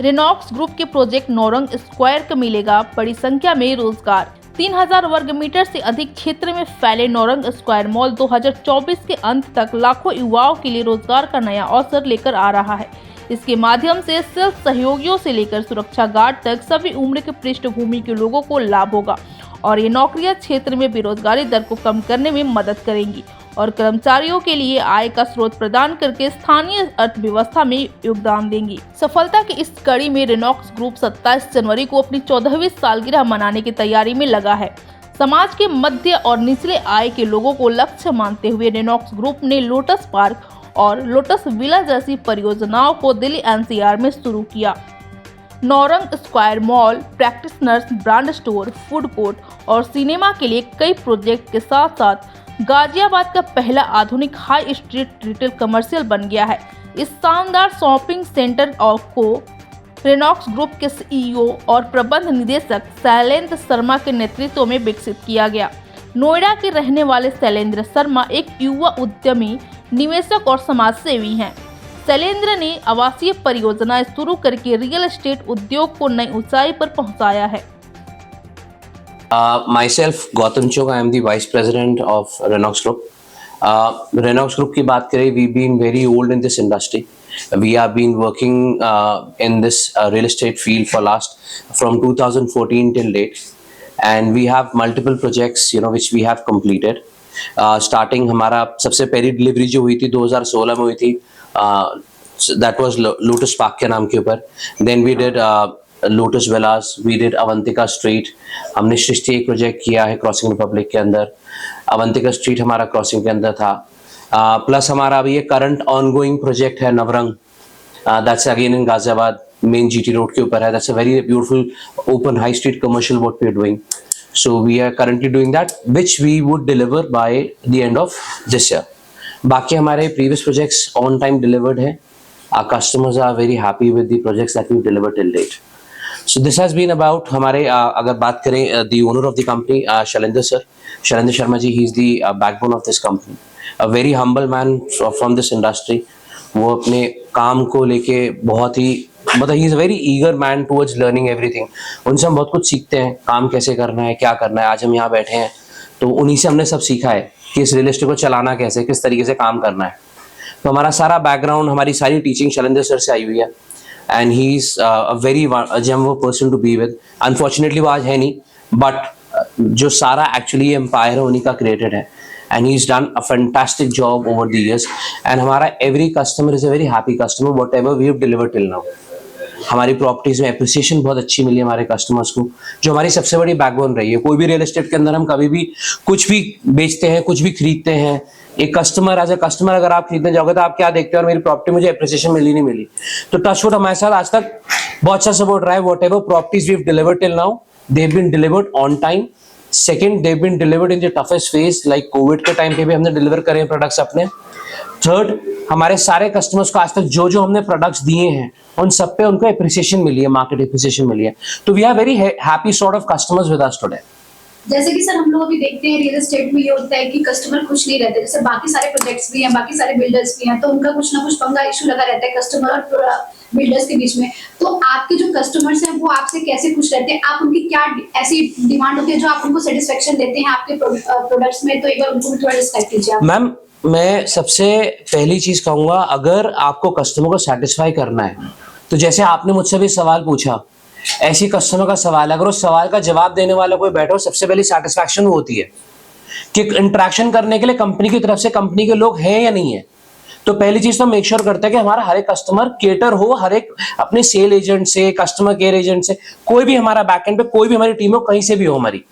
Renox group के project Naurang square को मिलेगा बड़ी संख्या में रोजगार। 3000 वर्ग मीटर से अधिक क्षेत्र में फैले नौरंग स्क्वायर मॉल 2024 के अंत तक लाखों युवाओं के लिए रोजगार का नया अवसर लेकर आ रहा है। इसके माध्यम से सिर्फ सहयोगियों से लेकर सुरक्षा गार्ड तक सभी उम्र के पृष्ठभूमि के लोगों को लाभ होगा और ये नौकरियां क्षेत्र में बेरोजगारी दर को कम करने में मदद करेंगी और कर्मचारियों के लिए आय का स्रोत प्रदान करके स्थानीय अर्थव्यवस्था में योगदान देंगी। सफलता की इस कड़ी में रेनॉक्स ग्रुप 27 जनवरी को अपनी 14वीं सालगिरह मनाने की तैयारी में लगा है। समाज के मध्य और निचले आय के लोगों को लक्ष्य मानते हुए रेनॉक्स ग्रुप ने लोटस पार्क और लोटस विला जैसी परियोजनाओं को दिल्ली एनसीआर में शुरू किया। Naurang square mall, practitioners, brand store, food court और सिनेमा के लिए कई प्रोजेक्ट के साथ साथ गाजियाबाद का पहला आधुनिक हाई स्ट्रीट रिटेल कमर्शियल बन गया है। इस शानदार शॉपिंग सेंटर को रेनॉक्स ग्रुप के सीईओ और प्रबंध निदेशक शैलेंद्र शर्मा के नेतृत्व में विकसित किया गया। नोएडा के रहने वाले शैलेंद्र शर्मा एक युवा उद्यमी, निवेशक और समाजसेवी हैं। शैलेंद्र ने आवासीय परियोजनाएं शुरू करके रियल एस्टेट उद्योग को नई ऊंचाई पर पहुंचाया है। Myself, Gautam Chok, I am the Vice President of Renox Group. Renox Group की बात करें, we've been very old in this industry. We have been working in this real estate field from 2014 till date, and we have multiple projects, which we have completed. Starting हमारा सबसे पहली delivery जो हुई थी 2016 में हुई थी, that was Lotus Park के नाम के ऊपर. Then we did Lotus Villas, we did Avantika street, हमने सृष्टि एक प्रोजेक्ट किया है क्रॉसिंग रिपब्लिक के अंदर, अवंतिका स्ट्रीट हमारा क्रॉसिंग के अंदर था। प्लस हमारा अभी ये करंट ऑनगोइंग प्रोजेक्ट है Navrang, that's again in Ghaziabad, main GT road के ऊपर है। That's a very beautiful open high street commercial what we are doing. So we are currently doing that which we would deliver by the end of this year. बाकी हमारे previous projects on time delivered है। Our customers are very happy with the projects that we delivered till date. So this has been about हमारे अगर बात करें the owner of the company, Shailendra Sharma ji, he is the backbone of this company, a very humble man from this industry। वो अपने काम को लेके बहुत ही he is a very eager man towards learning everything। उनसे हम बहुत कुछ सीखते हैं, काम कैसे करना है, क्या करना है। आज हम यहाँ बैठे हैं तो उन्हीं से हमने सब सीखा है कि इस रियल एस्टेट को चलाना कैसे, किस तरीके से काम करना है। तो हमारा सारा बैकग्राउंड, हमारी सारी टीचिंग शैलेंद्र सर से आई हुई है। And he's a very genuine person to be with। Unfortunately वो आज है नहीं, but जो सारा actually empire है उन्हीं का created है। And he's done a fantastic job over the years। And हमारा every customer is a very happy customer whatever we have delivered till now। हमारी प्रॉपर्टीज में एप्रिसिएशन बहुत अच्छी मिली हमारे कस्टमर्स को, जो हमारी सबसे बड़ी बैकबोन रही है। कोई भी रियल एस्टेट के अंदर हम कभी भी कुछ भी बेचते हैं, कुछ भी खरीदते हैं, एक कस्टमर एज ए कस्टमर अगर आप खरीदने जाओगे तो आप क्या देखते हो, और मेरी प्रॉपर्टी मुझे एप्रिसिएशन मिली नहीं मिली। तो टचवुड हमारे साथ आज तक बहुत अच्छा सपोर्ट रहा है। Whatever properties we have delivered till now, they have been delivered on time. Second, they have been delivered in the toughest phase, like covid के टाइम पे भी हमने डिलीवर करे हैं प्रोडक्ट्स अपने। थर्ड, हमारे सारे कस्टमर्स को आज तक जो जो हमने प्रोडक्ट्स दिए हैं उन सब पे उनको एप्रिसिएशन मिली है, मार्केट एप्रिसिएशन मिली है। तो we are very happy sort of customers with us today. जैसे कि सर हम लोग अभी देखते हैं रियल एस्टेट में ये होता है कि कस्टमर खुश नहीं रहते। जैसे बाकी सारे प्रोजेक्ट्स भी हैं, बाकी सारे बिल्डर्स भी हैं, तो उनका कुछ ना कुछ पंगा इशू लगा रहता है कस्टमर और बिल्डर्स के बीच में। तो आपके जो कस्टमर्स हैं वो आपसे कैसे खुश रहते हैं? आप उनकी क्या ऐसी डिमांड होती है जो आप उनको सेटिस्फेक्शन देते हैं आपके प्रोडक्ट्स में? तो एक बार उनको भी थोड़ा डिस्क्राइब कीजिए आप। मैम, मैं सबसे पहली चीज कहूंगा, अगर आपको कस्टमर को सेटिस्फाई करना है तो जैसे आपने मुझसे भी सवाल पूछा, ऐसी कस्टमर का सवाल है, अगर उस सवाल का जवाब देने वाला कोई बैठो, सबसे पहली सेटिस्फैक्शन होती है कि इंटरेक्शन करने के लिए कंपनी की तरफ से कंपनी के लोग हैं या नहीं है। तो पहली चीज तो मेक श्योर करते हैं कि हमारा हर एक कस्टमर केटर हो, हर एक अपने सेल एजेंट से, कस्टमर केयर एजेंट से, कोई भी हमारा बैकएंड पे कोई भी हमारी टीम हो, कहीं से भी हो हमारी,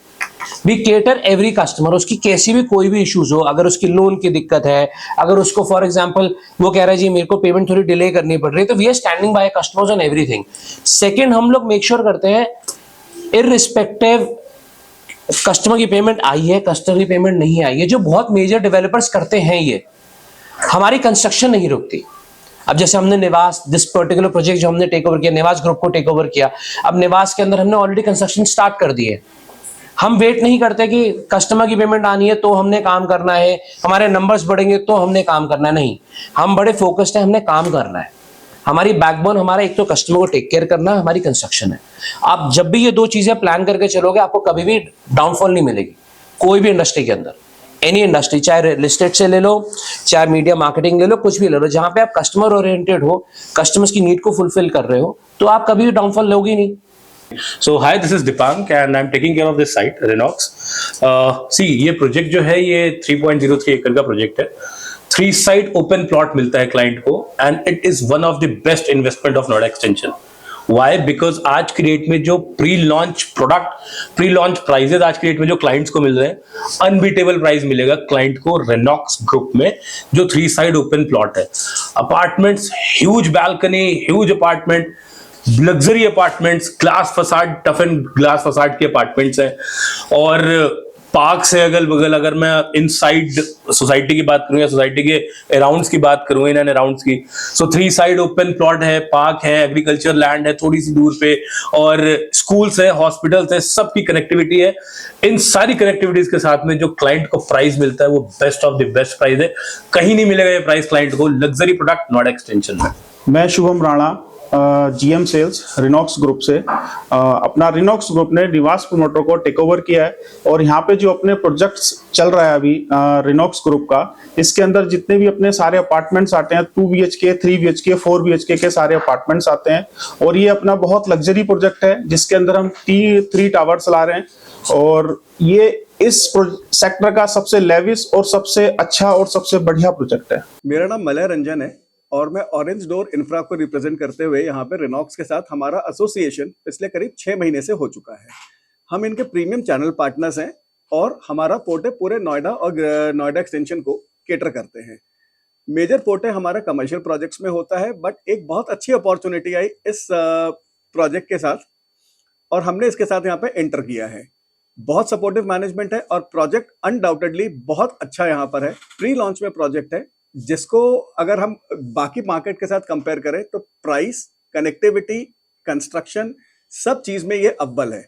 वी केटर एवरी कस्टमर। उसकी कैसी भी कोई भी इश्यूज हो, अगर उसकी लोन की दिक्कत है, अगर उसको फॉर एग्जांपल वो कह रहा है जी मेरे को पेमेंट थोड़ी डिले करनी पड़ रही है, तो we are standing by customers on everything. Second, हम लोग मेक श्योर करते हैं इररिस्पेक्टिव कस्टमर की पेमेंट आई है, कस्टमर की पेमेंट नहीं आई है, जो बहुत मेजर डेवलपर्स करते हैं, ये हमारी कंस्ट्रक्शन नहीं रुकती। अब जैसे हमने निवास, दिस पर्टिकुलर प्रोजेक्ट जो हमने टेक ओवर किया, निवास ग्रुप को टेक ओवर किया, अब निवास के अंदर हमने ऑलरेडी कंस्ट्रक्शन स्टार्ट कर दी है। हम वेट नहीं करते कि कस्टमर की पेमेंट आनी है तो हमने काम करना है, हमारे नंबर्स बढ़ेंगे तो हमने काम करना है, नहीं, हम बड़े फोकस्ड हैं, हमने काम करना है। हमारी बैकबोन हमारा एक तो कस्टमर को टेक केयर करना, हमारी कंस्ट्रक्शन है। आप जब भी ये दो चीजें प्लान करके चलोगे, आपको कभी भी डाउनफॉल नहीं मिलेगी कोई भी इंडस्ट्री के अंदर। एनी इंडस्ट्री, चाहे रियल एस्टेट से ले लो, चाहे मीडिया मार्केटिंग ले लो, कुछ भी ले लो, जहां पे आप कस्टमर ओरिएंटेड हो, कस्टमर्स की नीड को फुलफिल कर रहे हो, तो आप कभी भी डाउनफॉल लोगे ही नहीं। So hi, this is Dipank and I'm taking care of this site, Renox. See, ये प्रोजेक्ट जो है ये 3.03 एकड़ का प्रोजेक्ट है। 3 साइड ओपन प्लॉट मिलता है क्लाइंट को and it is one of the best investment of Noida extension. Why? Because आज की डेट में जो pre launch product, pre launch prices आज की डेट में जो क्लाइंट्स को मिल रहे हैं, अनबीटेबल प्राइस मिलेगा क्लाइंट को रेनॉक्स ग्रुप में, जो 3 साइड ओपन प्लॉट है। Apartments, huge balcony, huge apartment, luxury apartments, glass facade, tough and glass facade के अपार्टमेंट्स हैं, और पार्क से अगल बगल। अगर मैं इनसाइड सोसाइटी की बात करूं या सोसाइटी के अराउंड्स की बात करूं, इन एंड अराउंड्स की, सो 3 साइड ओपन प्लॉट है, पार्क है, एग्रीकल्चर लैंड है थोड़ी सी दूर पे, और स्कूल्स है, हॉस्पिटल्स है, सबकी कनेक्टिविटी है। इन सारी कनेक्टिविटीज के साथ में जो क्लाइंट को प्राइस मिलता है वो best of the best price है। कहीं नहीं मिलेगा ये प्राइस क्लाइंट को लग्जरी प्रोडक्ट नोएडा एक्सटेंशन में। मैं Shubham Rana, GM sales Renox group से। अपना रिनॉक्स ग्रुप ने निवास प्रमोटर को टेक ओवर किया है, और यहाँ पे जो अपने प्रोजेक्ट्स चल रहा है अभी रिनॉक्स ग्रुप का, इसके अंदर जितने भी अपने सारे अपार्टमेंट्स आते हैं, 2 BHK, 3 BHK, 4 BHK के सारे अपार्टमेंट्स आते हैं। और ये अपना बहुत लग्जरी प्रोजेक्ट है जिसके अंदर हम 3 टावर्स ला रहे हैं, और ये इस सेक्टर का सबसे लेविश और सबसे अच्छा और सबसे बढ़िया प्रोजेक्ट है। मेरा नाम मलय रंजन है और मैं ऑरेंज डोर इंफ्रा को रिप्रेजेंट करते हुए यहाँ पे रिनॉक्स के साथ हमारा एसोसिएशन पिछले करीब 6 महीने से हो चुका है। हम इनके प्रीमियम चैनल पार्टनर्स हैं और हमारा पोर्टे पूरे नोएडा और नोएडा एक्सटेंशन को केटर करते हैं। मेजर पोर्टे हमारा कमर्शियल प्रोजेक्ट्स में होता है, बट एक बहुत अच्छी अपॉर्चुनिटी आई इस प्रोजेक्ट के साथ और हमने इसके साथ यहाँ पे एंटर किया है। बहुत सपोर्टिव मैनेजमेंट है और प्रोजेक्ट अनडाउटेडली बहुत अच्छा यहाँ पर है। प्री लॉन्च में प्रोजेक्ट है जिसको अगर हम बाकी मार्केट के साथ कंपेयर करें तो प्राइस, कनेक्टिविटी, कंस्ट्रक्शन, सब चीज में ये अव्वल है।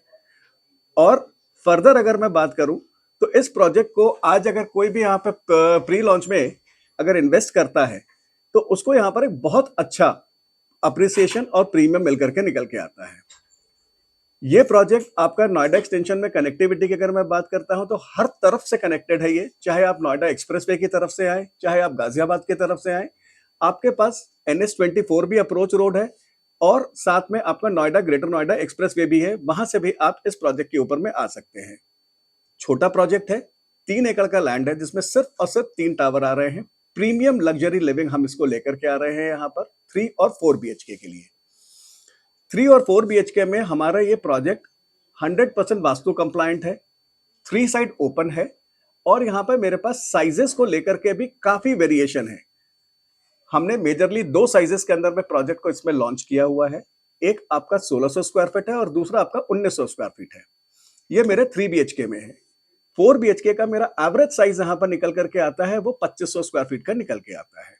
और फर्दर अगर मैं बात करूं तो इस प्रोजेक्ट को आज अगर कोई भी यहाँ पे प्री लॉन्च में अगर इन्वेस्ट करता है तो उसको यहाँ पर एक बहुत अच्छा अप्रिसिएशन और प्रीमियम मिल करके निकल के आता है। ये प्रोजेक्ट आपका नोएडा एक्सटेंशन में कनेक्टिविटी की अगर मैं बात करता हूं तो हर तरफ से कनेक्टेड है ये, चाहे आप नोएडा एक्सप्रेसवे की तरफ से आए, चाहे आप गाजियाबाद की तरफ से आए, आपके पास NH24 भी अप्रोच रोड है और साथ में आपका नोएडा ग्रेटर नोएडा एक्सप्रेसवे भी है, वहां से भी आप इस प्रोजेक्ट के ऊपर में आ सकते हैं। छोटा प्रोजेक्ट है, 3 एकड़ का लैंड है जिसमें सिर्फ और सिर्फ 3 टावर आ रहे हैं। प्रीमियम लग्जरी लिविंग हम इसको लेकर के आ रहे हैं यहाँ पर 3 और 4 BHK के लिए। 3 और 4 BHK में हमारा ये प्रोजेक्ट 100% वास्तु कंप्लायंट है, 3 साइड ओपन है और यहाँ पर मेरे पास साइजेस को लेकर के भी काफी वेरिएशन है। हमने मेजरली 2 साइजेस के अंदर में प्रोजेक्ट को इसमें लॉन्च किया हुआ है। एक आपका 1600 स्क्वायर फीट है और दूसरा आपका 1900 स्क्वायर फीट है। ये मेरे 3 BHK में है। 4 BHK का मेरा एवरेज साइज यहाँ पर निकल करके आता है वो 2500 स्क्वायर फीट का निकल के आता है।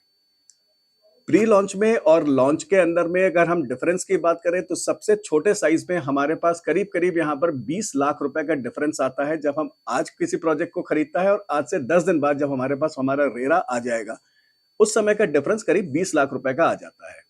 प्री लॉन्च में और लॉन्च के अंदर में अगर हम डिफरेंस की बात करें तो सबसे छोटे साइज में हमारे पास करीब करीब यहाँ पर 20 लाख रुपए का डिफरेंस आता है जब हम आज किसी प्रोजेक्ट को खरीदता है और आज से 10 दिन बाद जब हमारे पास हमारा रेरा आ जाएगा उस समय का डिफरेंस करीब 20 लाख रुपए का आ जाता है।